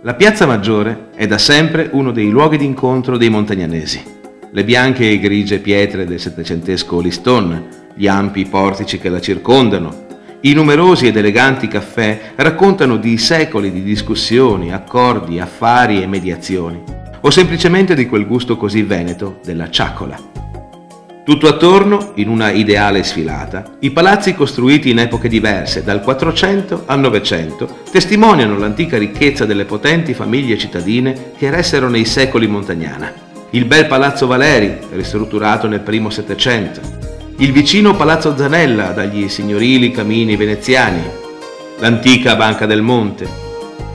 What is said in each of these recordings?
La Piazza Maggiore è da sempre uno dei luoghi d'incontro dei montagnanesi. Le bianche e grigie pietre del settecentesco Liston, gli ampi portici che la circondano, i numerosi ed eleganti caffè raccontano di secoli di discussioni, accordi, affari e mediazioni, o semplicemente di quel gusto così veneto della ciaccola. Tutto attorno, in una ideale sfilata, i palazzi costruiti in epoche diverse, dal 400 al 900, testimoniano l'antica ricchezza delle potenti famiglie cittadine che eressero nei secoli Montagnana. Il bel Palazzo Valeri, ristrutturato nel primo Settecento, il vicino Palazzo Zanella dagli signorili camini veneziani, l'antica Banca del Monte,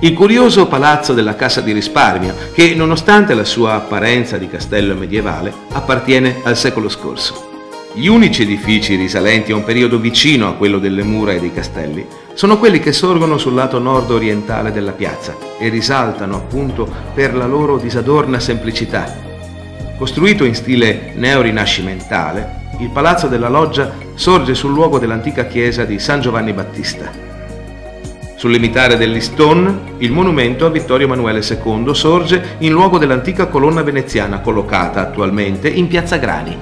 il curioso Palazzo della Cassa di Risparmio, che nonostante la sua apparenza di castello medievale, appartiene al secolo scorso. Gli unici edifici risalenti a un periodo vicino a quello delle mura e dei castelli sono quelli che sorgono sul lato nord-orientale della piazza e risaltano appunto per la loro disadorna semplicità. Costruito in stile neorinascimentale, il Palazzo della Loggia sorge sul luogo dell'antica chiesa di San Giovanni Battista. Sul limitare del Liston, il monumento a Vittorio Emanuele II sorge in luogo dell'antica colonna veneziana collocata attualmente in Piazza Grani.